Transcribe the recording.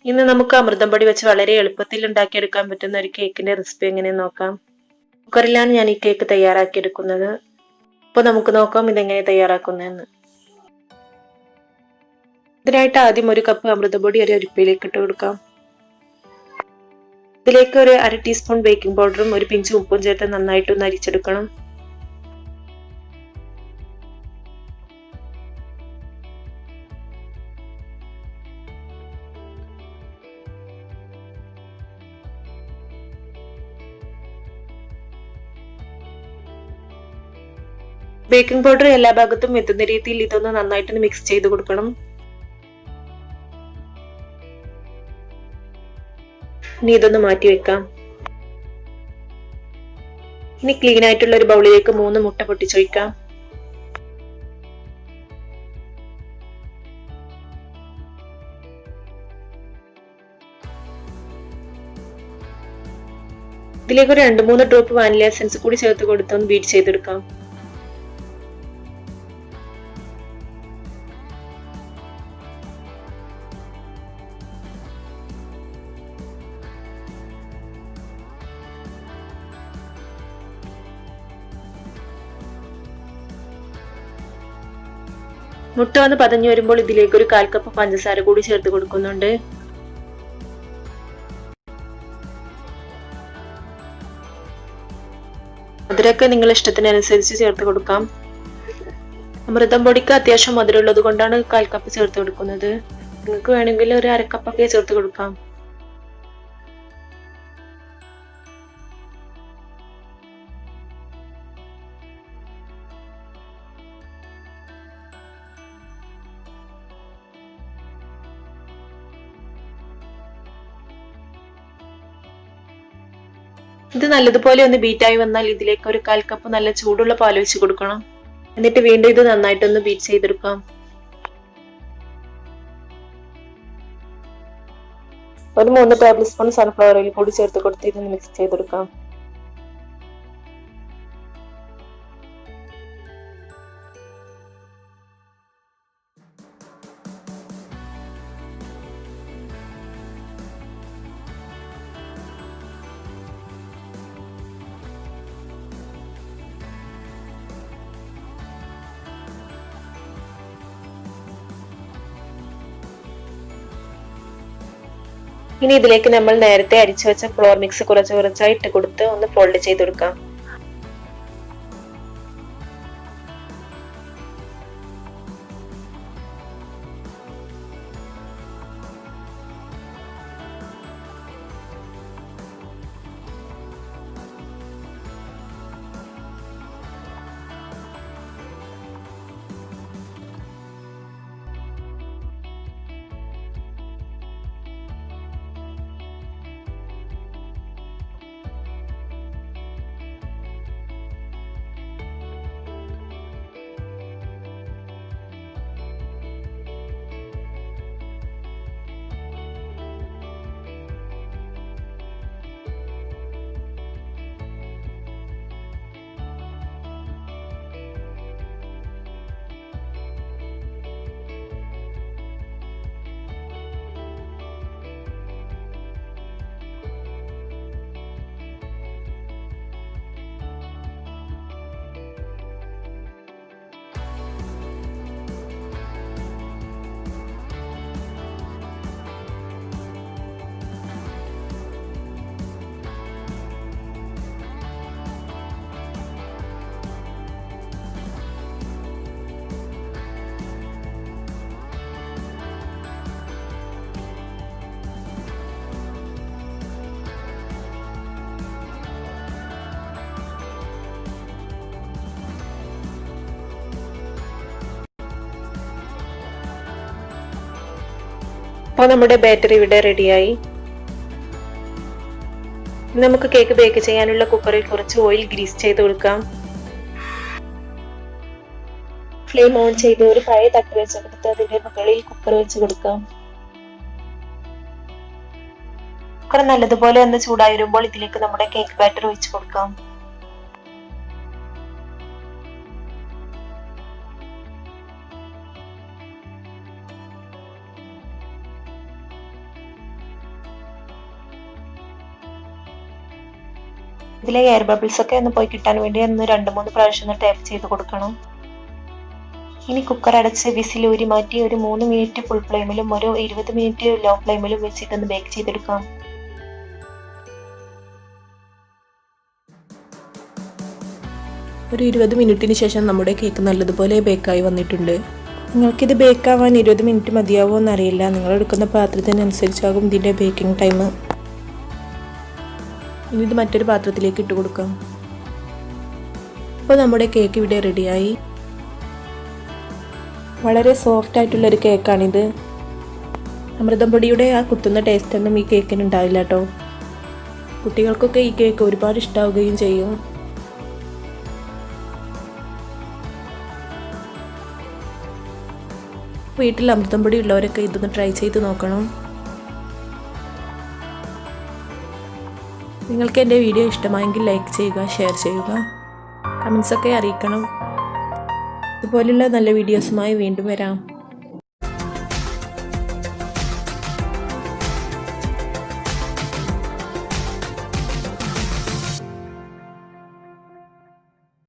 ഇന്ന് നമുക്ക് അമൃതം പൊടി വെച്ച് വളരെ എളുപ്പത്തിൽ ഉണ്ടാക്കിയെടുക്കാൻ പറ്റുന്ന ഒരു കേക്കിന്റെ റെസിപ്പി എങ്ങനെയെന്ന് നോക്കാം. കുക്കറിലാണ് ഞാൻ ഈ കേക്ക് തയ്യാറാക്കിയെടുക്കുന്നത്. അപ്പോൾ നമുക്ക് നോക്കാം ഇതെങ്ങനെ തയ്യാറാക്കുന്നതെന്ന്. ഇതിനായിട്ട് ആദ്യം 1 കപ്പ് അമൃതം പൊടി ഒരു അരിപ്പയിലേക്ക് ഇട്ട് കൊടുക്കാം. ഇതിലേക്ക് ഒരു 1/2 ടീസ്പൂൺ ബേക്കിംഗ് പൗഡറും 1 പിഞ്ച് ഉപ്പും ചേർത്ത് നന്നായിട്ടൊന്ന് അരിച്ചെടുക്കണം. ബേക്കിംഗ് പൗഡർ എല്ലാ ഭാഗത്തും എത്തുന്ന രീതിയിൽ ഇതൊന്ന് നന്നായിട്ടൊന്ന് മിക്സ് ചെയ്ത് കൊടുക്കണം. ഇനി ഇതൊന്ന് മാറ്റി വെക്കാം. ഇനി ക്ലീൻ ആയിട്ടുള്ള ഒരു ബൗളിലേക്ക് 3 മുട്ട പൊട്ടിച്ചൊഴിക്കാം. ഇതിലേക്ക് ഒരു 2-3 ഡ്രോപ്പ് വാനില എസൻസ് കൂടി ചേർത്ത് കൊടുത്തൊന്ന് ബീറ്റ് ചെയ്തെടുക്കാം. മുട്ട വന്ന് പതഞ്ഞു വരുമ്പോൾ ഇതിലേക്ക് ഒരു 1/4 കപ്പ് പഞ്ചസാര കൂടി ചേർത്ത് കൊടുക്കുന്നുണ്ട്. മധുരമൊക്കെ നിങ്ങളുടെ ഇഷ്ടത്തിനനുസരിച്ച് ചേർത്ത് കൊടുക്കാം. അമൃതം പൊടിക്ക് അത്യാവശ്യം മധുരമുള്ളത് കൊണ്ടാണ് 1/4 കപ്പ് ചേർത്ത് കൊടുക്കുന്നത്. നിങ്ങൾക്ക് വേണമെങ്കിൽ ഒരു 1/2 കപ്പൊക്കെ ചേർത്ത് കൊടുക്കാം. ഇത് നല്ലതുപോലെ ഒന്ന് ബീറ്റായി വന്നാൽ ഇതിലേക്ക് ഒരു 1/4 കപ്പ് നല്ല ചൂടുള്ള പാൽ ഒഴിച്ച് കൊടുക്കണം. എന്നിട്ട് വീണ്ടും ഇത് നന്നായിട്ടൊന്ന് ബീറ്റ് ചെയ്തെടുക്കാം. ഒരു 3 ടേബിൾ സ്പൂൺ സൺഫ്ലവർ ഓയിൽ കൂടി ചേർത്ത് കൊടുത്ത് ഇതൊന്ന് മിക്സ് ചെയ്തെടുക്കാം. ഇനി ഇതിലേക്ക് നമ്മൾ നേരത്തെ അരിച്ചു വെച്ച ഫ്ലോർ മിക്സ് കുറച്ചായി ഇട്ട് കൊടുത്ത് ഒന്ന് ഫോൾഡ് ചെയ്ത് കൊടുക്കാം. അപ്പോൾ നമ്മുടെ ബാറ്ററി ഇവിടെ റെഡിയായി. നമുക്ക് കേക്ക് ബേക്ക് ചെയ്യാനുള്ള കുക്കറിൽ കുറച്ച് ഓയിൽ ഗ്രീസ് ചെയ്ത് കൊടുക്കാം. ഫ്ലെയിം ഓൺ ചെയ്ത് ഒരു പഴയ തട്ട് വെച്ചെടുത്ത് അതിന്റെ മുകളിൽ കുക്കർ വെച്ച് കൊടുക്കാം. കുക്കർ നല്ലതുപോലെ ഒന്ന് ചൂടായി വരുമ്പോൾ ഇതിലേക്ക് നമ്മുടെ കേക്ക് ബാറ്റർ ഒഴിച്ചു കൊടുക്കാം. ഇതിലെ എയർ ബബിൾസ് ഒക്കെ ഒന്ന് പോയി കിട്ടാൻ വേണ്ടി ഒന്ന് 2-3 പ്രാവശ്യം ടാപ്പ് ചെയ്ത് കൊടുക്കണം. ഇനി കുക്കർ അടച്ച് വിസിൽ ഊരി മാറ്റി ഒരു 3 മിനിറ്റ് ഫുൾ ഫ്ലെയിമിലും ഒരു 20 മിനിറ്റ് ലോ ഫ്ലെയിമിലും വെച്ചിട്ടൊന്ന് ബേക്ക് ചെയ്തെടുക്കാം. ഒരു 20 മിനിറ്റിന് ശേഷം നമ്മുടെ കേക്ക് നല്ലതുപോലെ ബേക്കായി വന്നിട്ടുണ്ട്. നിങ്ങൾക്കിത് ബേക്കാവാൻ 20 മിനിറ്റ് മതിയാവുമോ എന്നറിയില്ല. നിങ്ങൾ എടുക്കുന്ന പാത്രത്തിനനുസരിച്ചാകും ഇതിൻ്റെ ബേക്കിംഗ് ടൈം. ഇനി ഇത് മറ്റൊരു പാത്രത്തിലേക്ക് ഇട്ട് കൊടുക്കാം. അപ്പോൾ നമ്മുടെ കേക്ക് ഇവിടെ റെഡിയായി. വളരെ സോഫ്റ്റ് ആയിട്ടുള്ളൊരു കേക്കാണിത്. അമൃതം പൊടിയുടെ ആ കുത്തുന്ന ടേസ്റ്റ് ഒന്നും ഈ കേക്കിന് ഉണ്ടാവില്ല കേട്ടോ. കുട്ടികൾക്കൊക്കെ ഈ കേക്ക് ഒരുപാട് ഇഷ്ടമാവുകയും ചെയ്യും. വീട്ടിൽ അമൃതം പൊടി ഉള്ളവരൊക്കെ ഇതൊന്ന് ട്രൈ ചെയ്ത് നോക്കണം. നിങ്ങൾക്ക് എൻ്റെ വീഡിയോ ഇഷ്ടമായെങ്കിൽ ലൈക്ക് ചെയ്യുക, ഷെയർ ചെയ്യുക, കമൻസൊക്കെ അറിയിക്കണം. ഇതുപോലുള്ള നല്ല വീഡിയോസുമായി വീണ്ടും വരാം.